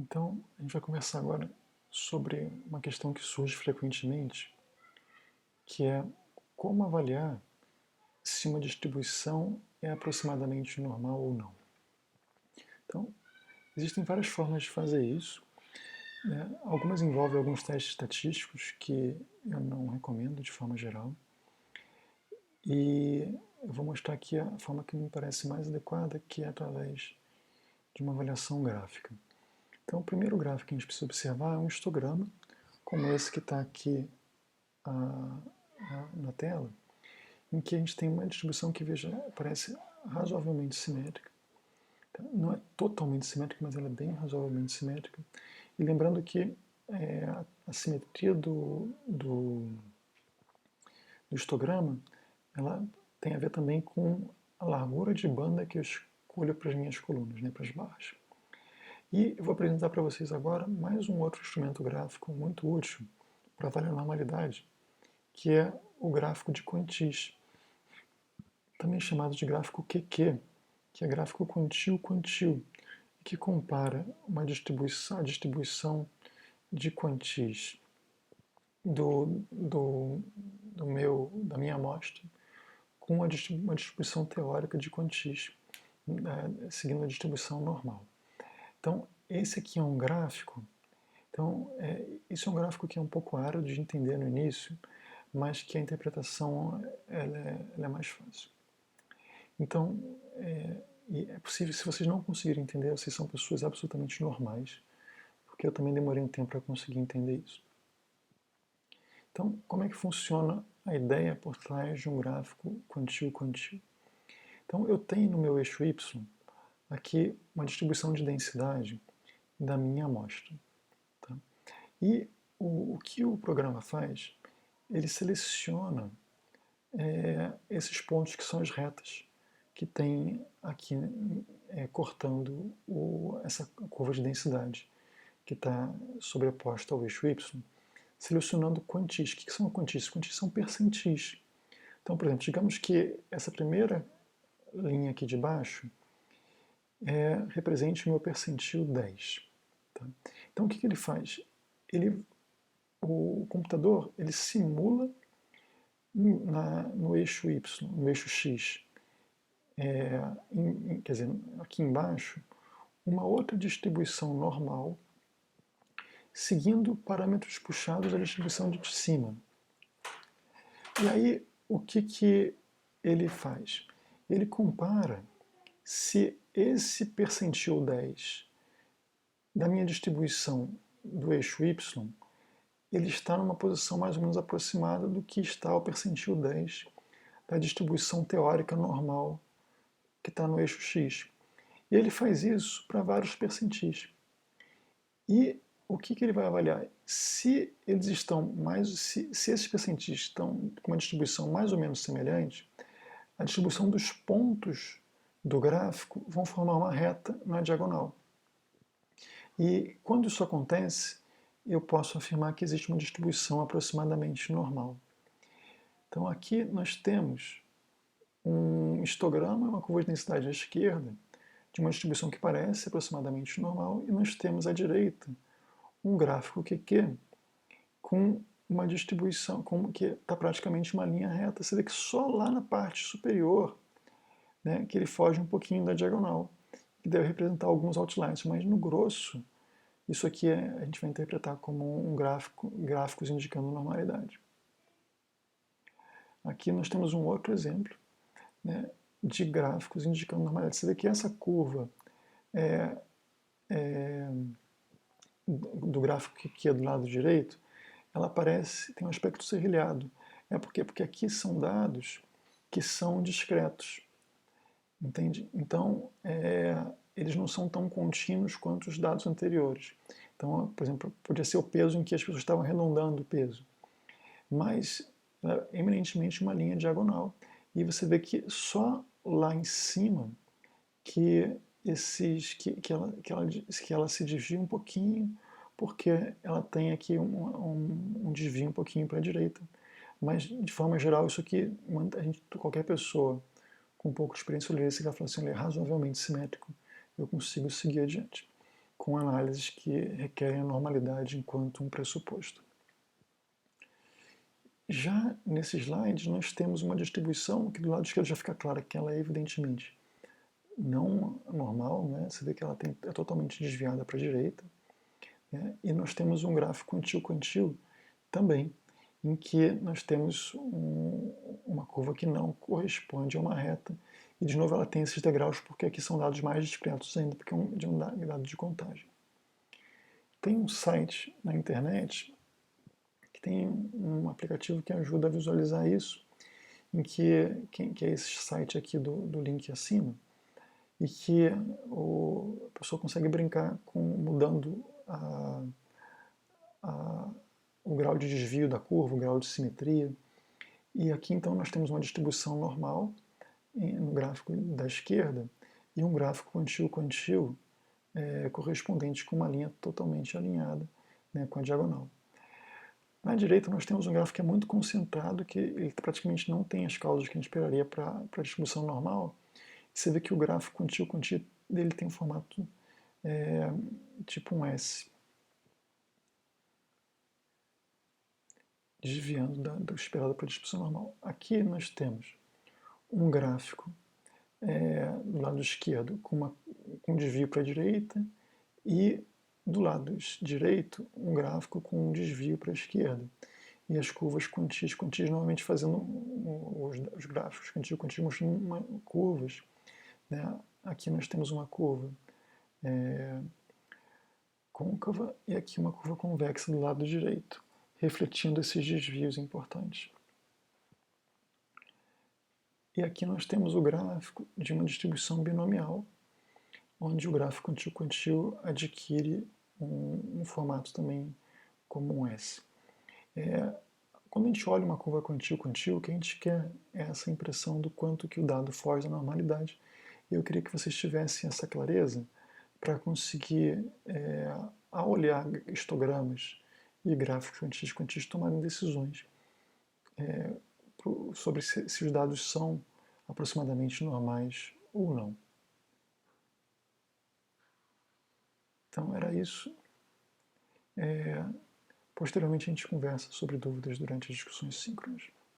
Então, a gente vai conversar agora sobre uma questão que surge frequentemente, que é como avaliar se uma distribuição é aproximadamente normal ou não. Então, existem várias formas de fazer isso, né? Algumas envolvem alguns testes estatísticos que eu não recomendo de forma geral, e eu vou mostrar aqui a forma que me parece mais adequada, que é através de uma avaliação gráfica. Então, o primeiro gráfico que a gente precisa observar é um histograma, como esse que está aqui na tela, em que a gente tem uma distribuição que veja, parece razoavelmente simétrica. Tá? Não é totalmente simétrica, mas ela é bem razoavelmente simétrica. E lembrando que a simetria do histograma ela tem a ver também com a largura de banda que eu escolho para as minhas colunas, né, para as barras. E eu vou apresentar para vocês agora mais um outro instrumento gráfico muito útil para avaliar a normalidade, que é o gráfico de Quantis, também chamado de gráfico QQ, que é gráfico quantil-quantil, que compara a distribuição de Quantis da minha amostra com uma distribuição teórica de Quantis, seguindo a distribuição normal. Então, esse aqui é um gráfico. Então, isso é um gráfico que é um pouco árido de entender no início, mas que a interpretação ela é mais fácil. Então, é possível, se vocês não conseguirem entender, vocês são pessoas absolutamente normais, porque eu também demorei um tempo para conseguir entender isso. Então, como é que funciona a ideia por trás de um gráfico quantil-quantil? Então, eu tenho no meu eixo Y aqui uma distribuição de densidade da minha amostra. Tá? E o que o programa faz? Ele seleciona esses pontos que são as retas que tem aqui cortando essa curva de densidade que está sobreposta ao eixo Y, selecionando quantis. O que são quantis? Quantis são percentis. Então, por exemplo, digamos que essa primeira linha aqui de baixo represente o meu percentil 10. Tá? Então, o que ele faz? O computador ele simula no eixo Y, no eixo X, quer dizer, aqui embaixo, uma outra distribuição normal, seguindo parâmetros puxados da distribuição de cima. E aí, o que ele faz? Ele compara se esse percentil 10 da minha distribuição do eixo Y, ele está numa posição mais ou menos aproximada do que está o percentil 10 da distribuição teórica normal que está no eixo X. E ele faz isso para vários percentis. E o que ele vai avaliar? Se eles estão se esses percentis estão com uma distribuição mais ou menos semelhante, a distribuição dos pontos do gráfico vão formar uma reta na diagonal. E quando isso acontece, eu posso afirmar que existe uma distribuição aproximadamente normal. Então aqui nós temos um histograma, uma curva de densidade à esquerda, de uma distribuição que parece aproximadamente normal, e nós temos à direita um gráfico QQ com uma distribuição que está praticamente uma linha reta. Você vê que só lá na parte superior, né, que ele foge um pouquinho da diagonal, que deve representar alguns outliers, mas no grosso, isso aqui a gente vai interpretar como gráficos indicando normalidade. Aqui nós temos um outro exemplo, né, de gráficos indicando normalidade. Você vê que essa curva do gráfico que é do lado direito, ela tem um aspecto serrilhado. Porque aqui são dados que são discretos, entende? Então, eles não são tão contínuos quanto os dados anteriores. Então, por exemplo, podia ser o peso em que as pessoas estavam arredondando o peso, mas é eminentemente uma linha diagonal. E você vê que só lá em cima que ela se desvia um pouquinho, porque ela tem aqui um desvio um pouquinho para a direita. Mas, de forma geral, isso aqui, qualquer pessoa com um pouco de experiência olharia esse gráfico assim, ele é razoavelmente simétrico, eu consigo seguir adiante. com análises que requerem a normalidade enquanto um pressuposto. Já nesse slide, nós temos uma distribuição que do lado esquerdo já fica clara que ela é evidentemente não normal, né? Você vê que ela é totalmente desviada para a direita, né? E nós temos um gráfico quantil-quantil também, em que nós temos uma curva que não corresponde a uma reta, e de novo ela tem esses degraus porque aqui são dados mais discretos ainda, porque é um dado de contagem. Tem um site na internet que tem um aplicativo que ajuda a visualizar isso, em que é esse site aqui do link acima, e que a pessoa consegue brincar com mudando o grau de desvio da curva, o grau de simetria. E aqui então nós temos uma distribuição normal no gráfico da esquerda e um gráfico quantil-quantil correspondente com uma linha totalmente alinhada, né, com a diagonal. Na direita nós temos um gráfico que é muito concentrado, que ele praticamente não tem as causas que a gente esperaria para a distribuição normal. E você vê que o gráfico quantil-quantil dele tem um formato tipo um S, desviando do esperado para a distribuição normal. Aqui nós temos um gráfico do lado esquerdo com um desvio para a direita e do lado direito um gráfico com um desvio para a esquerda. E as curvas quantis normalmente fazendo os gráficos quantis mostrando curvas. Né? Aqui nós temos uma curva côncava e aqui uma curva convexa do lado direito, refletindo esses desvios importantes. E aqui nós temos o gráfico de uma distribuição binomial, onde o gráfico quantil-quantil adquire um formato também como um S. Quando a gente olha uma curva quantil-quantil, o que a gente quer é essa impressão do quanto que o dado foge da normalidade. E eu queria que vocês tivessem essa clareza para conseguir, ao olhar histogramas e gráficos quantis tomarem decisões sobre se os dados são aproximadamente normais ou não. Então era isso. Posteriormente a gente conversa sobre dúvidas durante as discussões síncronas.